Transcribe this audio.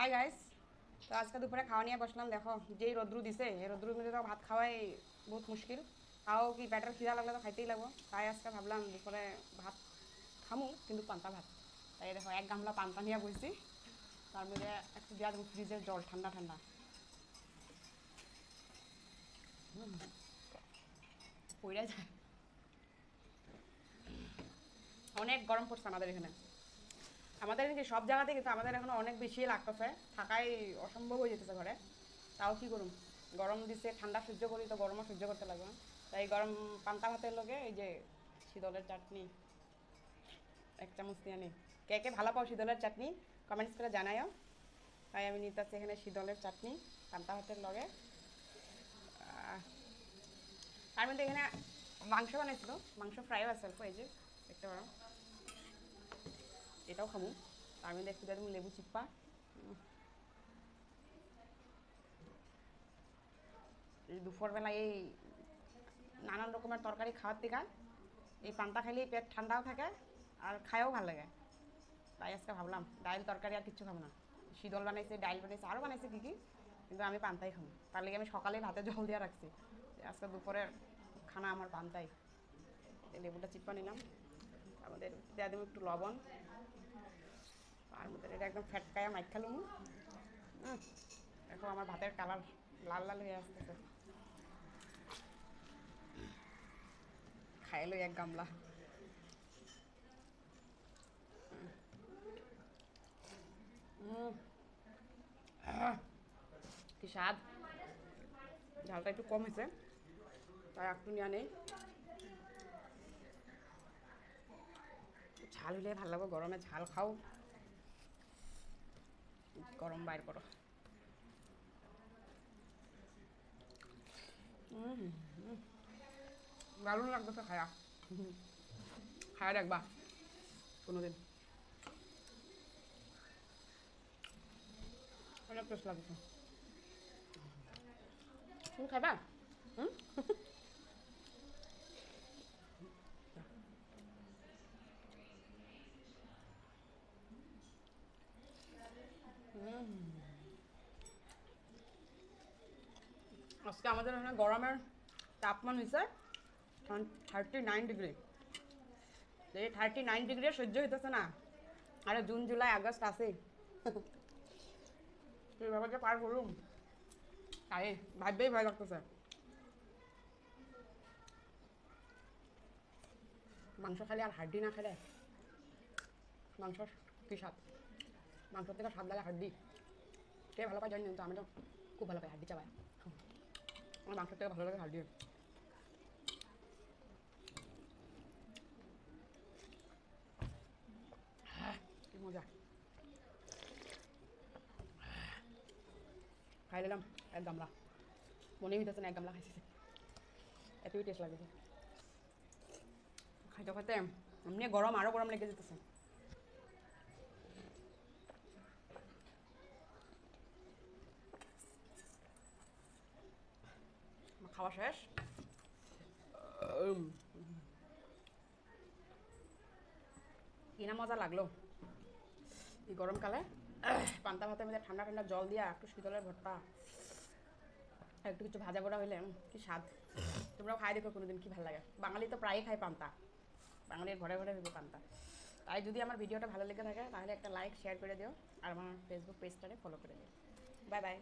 Hi guys, তো আজকে দুপুরে খাওয়া নিয়ে বসলাম। দেখো যেই রোদ্রু দিছে, এই রোদ্রুর মধ্যে তো ভাত খাওয়াই বহুত মুশকিল। তাও কি পেটের খিদা লাগলে তো খাইতেই লাগবো। তাই আজকে ভাবলাম দুপুরে ভাত খামু, কিন্তু পান্তা ভাত। তাই দেখো এক গামলা পান্তা নিয়ে বসছি, তার মধ্যে একটু দিয়া দেবো ফ্রিজের জল ঠান্ডা ঠান্ডা। পইরা যায়, অনেক গরম পড়ছে আমাদের এখানে। আমাদের এখানে সব জায়গাতে, কিন্তু আমাদের এখনো অনেক বেশি লাগতেছে, থাকাই অসম্ভব হয়ে যেতেছে ঘরে। তাও কি করুম, গরম দিছে, ঠান্ডা সহ্য করি তো গরমও সহ্য করতে লাগবে না। তাই গরম পান্তা ভাতের লগে এই যে শীতলের চাটনি এক চামচ দিয়ে নিই। কে কে ভালো পাও শীতলের চাটনি কমেন্টস করে জানাইও। তাই আমি নিতেছি এখানে শীতলের চাটনি পান্তা ভাতের লগে। তার মধ্যে এখানে মাংস বানাইছিল, মাংস ফ্রাইও আছে অল্প, এই যে দেখতে পারো, এটাও খাবো। তার মধ্যে একটু দিয়ে লেবু চিপ্পা। দুপুরবেলা এই নানান রকমের তরকারি খাওয়ার থেকে এই পান্তা খাইলেই পেট ঠান্ডাও থাকে আর খায়ও ভালো লাগে। তাই আজকে ভাবলাম ডাইল তরকারি আর কিচ্ছু খাবো না। শীতল বানাইছে, ডাইল বানাইছে, আরও বানাইছে কী কী, কিন্তু আমি পান্তাই খাবো। তার লেগে আমি সকালে ভাতে জল দিয়ে রাখছি, আজকে দুপুরের খানা আমার পান্তাই। লেবুটা চিপ্পা নিলাম, আমাদের দেওয়া দেবো একটু লবণ, আর মধ্যে এটা একদম ফ্যাটকায়া মাইক খালুম। দেখো আমার ভাতের কালার লাল লাল হয়ে আসতেছে। খাইলো এক গামলা। কি স্বাদ, ঝালটা একটু কম হয়েছে, তাই একটু নিয়ে নেই। ঝাল হলে ভালো লাগবে, গরমে ঝাল খাও, গরম বাইর করো। দারুণ লাগতেছে খায়া, খায়া দেখবা কোনোদিন, অনেক টেস্ট লাগছে। তুমি খাইবা? হুম, আজকে আমাদের এখানে গরমের তাপমান হয়েছে 39 ডিগ্রি। এই 39 ডিগ্রি সহ্য হইতেছে না, আরে জুন জুলাই আগস্ট আছে, কীভাবে যে পার করুম তাই ভাববেই ভয় লাগতেছে। মাংস খালি আর হাড্ডি না খেলে, মাংস কী স্বাদ, মাংসর থেকে স্বাদ লাগে হাড্ডি। কে ভালো পায় জানি, কিন্তু আমি তো খুব ভালো পাই হাড্ডি চাবাই। আমার মাংসের থেকে ভালো লাগে হাড্ডি। কি মজা, খাই নিলাম এক গামলা, মনে হইতেছে না এক গামলা খাইছি, এতই টেস্ট লাগেছে। খাইতে খাইতে এমনি গরম, আরও গরম লেগে যেতেছে। খাওয়া শেষ, কি না মজা লাগলো এই গরমকালে পান্তা ভাতের মধ্যে ঠান্ডা ঠান্ডা জল দিয়া একটু শীতলের ভর্তা, একটু কিছু ভাজা পোড়া হইলে কি স্বাদ। তোমরাও খাই দেখো কোনোদিন, কি ভালো লাগে। বাঙালি তো প্রায়ই খায় পান্তা, বাঙালির ঘরে ঘরে হইব পান্তা। তাই যদি আমার ভিডিওটা ভালো লেগে থাকে তাহলে একটা লাইক শেয়ার করে দিও, আর আমার ফেসবুক পেজটারে ফলো করে দিও। Bye bye.